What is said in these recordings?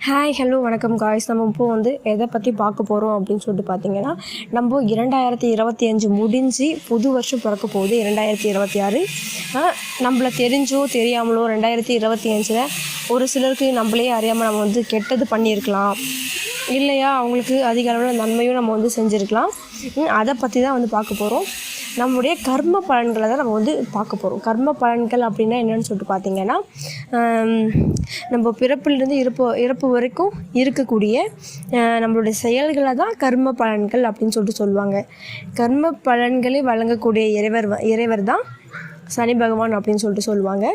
Hi hello வணக்கம் guys. நம்ம இப்போ வந்து எதை பற்றி பார்க்க போகிறோம் அப்படின்னு சொல்லிட்டு பார்த்தீங்கன்னா, நம்ம 2025 முடிஞ்சு புது வருஷம் பிறக்க போகுது 2026. நம்மளை தெரிஞ்சோ தெரியாமலோ 2025 ஒரு சிலருக்கு நம்மளே அறியாமல் நம்ம வந்து கெட்டது பண்ணியிருக்கலாம், இல்லையா அவங்களுக்கு அதிக அளவில் நன்மையும் நம்ம வந்து செஞ்சுருக்கலாம். அதை பற்றி தான் வந்து பார்க்க போகிறோம். நம்முடைய கர்ம பலன்களை தான் நம்ம வந்து பார்க்க போகிறோம். கர்ம பலன்கள் அப்படின்னா என்னென்னு சொல்லிட்டு பார்த்திங்கன்னா, நம்ம பிறப்பிலிருந்து இறப்பு வரைக்கும் இருக்கக்கூடிய நம்மளுடைய செயல்களை தான் கர்ம பலன்கள் அப்படின்னு சொல்லிட்டு சொல்லுவாங்க. கர்ம பலன்களை வழங்கக்கூடிய இறைவர் தான் சனி பகவான் அப்படின்னு சொல்லிட்டு சொல்லுவாங்க.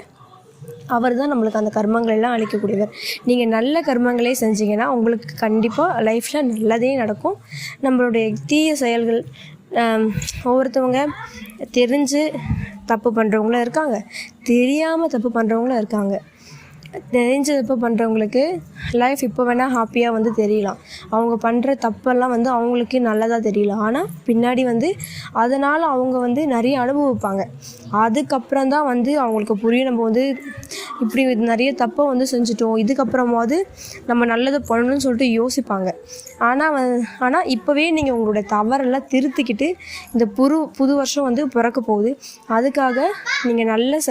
அவர் தான் நம்மளுக்கு அந்த கர்மங்களெல்லாம் அளிக்கக்கூடியவர். நீங்கள் நல்ல கர்மங்களே செஞ்சீங்கன்னா உங்களுக்கு கண்டிப்பாக லைஃப்பில் நல்லதே நடக்கும். நம்மளுடைய தீய செயல்கள், ஒவ்வொருத்தவங்க தெரிஞ்சு தப்பு பண்ணுறவங்களும் இருக்காங்க, தெரியாமல் தப்பு பண்ணுறவங்களும் இருக்காங்க. தெரிஞ்ச தப்பு பண்ணுறவங்களுக்கு லைஃப் இப்போ வேணால் ஹாப்பியாக வந்து தெரியலாம், அவங்க பண்ணுற தப்பெல்லாம் வந்து அவங்களுக்கு நல்லதாக தெரியலாம். ஆனால் பின்னாடி வந்து அதனால் அவங்க வந்து நிறைய அனுபவிப்பாங்க. அதுக்கப்புறம் தான் வந்து அவங்களுக்கு புரியும், நம்ம வந்து இப்படி நிறைய தப்பை வந்து செஞ்சுட்டோம், இதுக்கப்புறமாவது நம்ம நல்லதை பண்ணணும்னு சொல்லிட்டு யோசிப்பாங்க. ஆனால் இப்போவே நீங்கள் உங்களோட தவறெல்லாம் திருத்திக்கிட்டு இந்த புது வருஷம் வந்து பிறக்க போகுது. அதுக்காக நீங்கள் நல்ல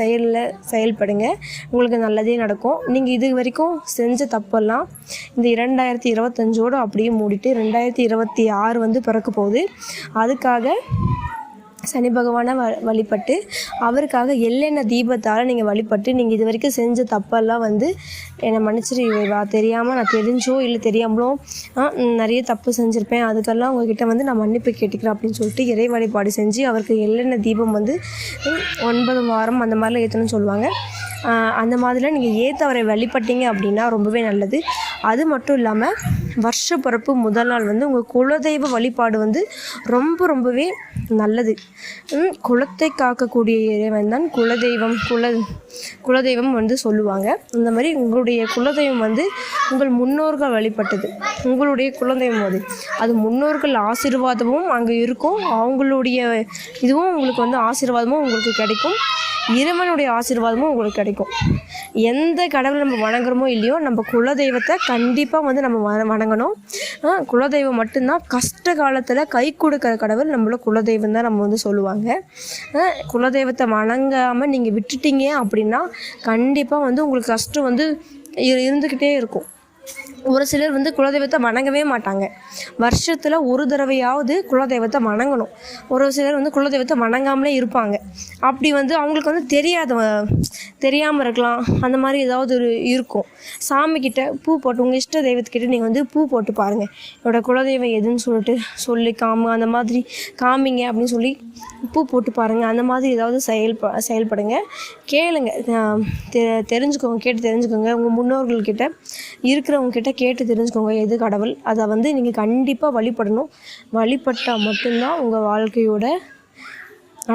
செயல்படுங்க, உங்களுக்கு நல்லதே நடக்கும். நீங்கள் இது வரைக்கும் செஞ்ச தப்பெல்லாம் இந்த 2025 அப்படியே மூடிட்டு 2026 வந்து பிறக்க போகுது. அதுக்காக சனி பகவானை வழிபட்டு அவருக்காக எள்ளெண்ணெய் தீபத்தால் நீங்கள் வழிபட்டு, நீங்கள் இது வரைக்கும் செஞ்ச தப்பெல்லாம் வந்து என்னை மன்னிச்சிரு, தெரியாமல் நான் தெரிஞ்சோ இல்லை தெரியாமலோ நிறைய தப்பு செஞ்சுருப்பேன், அதுக்கெல்லாம் உங்ககிட்ட வந்து நான் மன்னிப்பு கேட்டுக்கிறேன் அப்படின்னு சொல்லிட்டு இறை வழிபாடு செஞ்சு அவருக்கு எள்ளெண்ணெய் தீபம் வந்து 9 வாரம் அந்த மாதிரிலாம் ஏற்றணும்னு சொல்லுவாங்க. அந்த மாதிரிலாம் நீங்கள் ஏற்றவரை வழிபட்டீங்க அப்படின்னா ரொம்பவே நல்லது. அது மட்டும் இல்லாமல் வருஷ பிறப்பு முதல் நாள் வந்து உங்கள் குலதெய்வ வழிபாடு வந்து ரொம்பவே நல்லது. குலத்தை காக்கக்கூடிய இறைவன் தான் குலதெய்வம் வந்து சொல்லுவாங்க. இந்த மாதிரி உங்களுடைய குலதெய்வம் வந்து உங்கள் முன்னோர்கள் வழிபட்டது உங்களுடைய குலதெய்வம். அது முன்னோர்கள் ஆசீர்வாதமும் அங்கே இருக்கும், அவங்களுடைய இதுவும் உங்களுக்கு வந்து ஆசீர்வாதமும் உங்களுக்கு கிடைக்கும், இறைவனுடைய ஆசீர்வாதமும் உங்களுக்கு கிடைக்கும். எந்த கடவுளை நம்ம வணங்குறோமோ இல்லையோ, நம்ம குலதெய்வத்தை கண்டிப்பாக வந்து நம்ம வணங்கணும். குலதெய்வம் மட்டும்தான் கஷ்ட காலத்தில் கை கொடுக்குற கடவுள் நம்மளோட குலதெய்வம் தான் நம்ம வந்து சொல்லுவாங்க. குலதெய்வத்தை வணங்காமல் நீங்கள் விட்டுட்டீங்க அப்படின்னா கண்டிப்பாக வந்து உங்களுக்கு கஷ்டம் வந்து இருந்துக்கிட்டே இருக்கும். ஒரு சிலர் வந்து குலதெய்வத்தை வணங்கவே மாட்டாங்க, வருஷத்தில் ஒரு தடவையாவது குலதெய்வத்தை வணங்கணும். ஒரு சிலர் வந்து குலதெய்வத்தை வணங்காமலே இருப்பாங்க. அப்படி வந்து அவங்களுக்கு வந்து தெரியாமல் இருக்கலாம், அந்த மாதிரி ஏதாவது இருக்கும். சாமிக்கிட்ட பூ போட்டு, உங்கள் இஷ்ட தெய்வத்துக்கிட்ட நீங்கள் வந்து பூ போட்டு பாருங்கள், என்னோட குலதெய்வம் எதுன்னு சொல்லிட்டு சொல்லி அந்த மாதிரி காமிங்க அப்படின்னு சொல்லி பூ போட்டு பாருங்கள். அந்த மாதிரி ஏதாவது செயல்படுங்க, கேளுங்க, கேட்டு தெரிஞ்சுக்கோங்க. உங்கள் முன்னோர்கள்கிட்ட இருக்கிறவங்கக்கிட்ட கேட்டு தெரிஞ்சுக்கோங்க எது கடவுள். அதை வந்து நீங்கள் கண்டிப்பாக வழிபடணும். வழிபட்டால் மட்டும்தான் உங்கள் வாழ்க்கையோட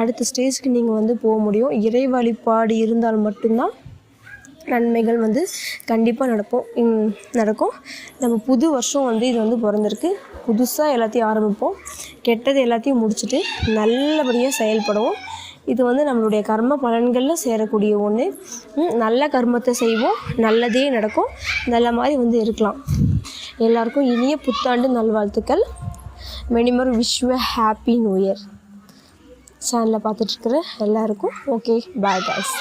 அடுத்த ஸ்டேஜ்க்கு நீங்கள் வந்து போக முடியும். இறை வழிபாடு இருந்தால் மட்டும்தான் நன்மைகள் வந்து கண்டிப்பாக நடக்கும். நம்ம புது வருஷம் வந்து இது வந்து பிறந்திருக்கு, புதுசாக எல்லாத்தையும் ஆரம்பிப்போம், கெட்டது எல்லாத்தையும் முடிச்சுட்டு நல்லபடியாக செயல்படுவோம். இது வந்து நம்மளுடைய கர்ம பலன்களில் சேரக்கூடிய ஒன்று. நல்ல கர்மத்தை செய்வோம், நல்லதே நடக்கும், நல்ல மாதிரி வந்து இருக்கலாம். எல்லாருக்கும் இனிய புத்தாண்டு நல்வாழ்த்துக்கள். Many more wish you happy new year. சேனலை பார்த்துட்ருக்கிற எல்லாருக்கும் ஓகே, பாய் காய்ஸ்.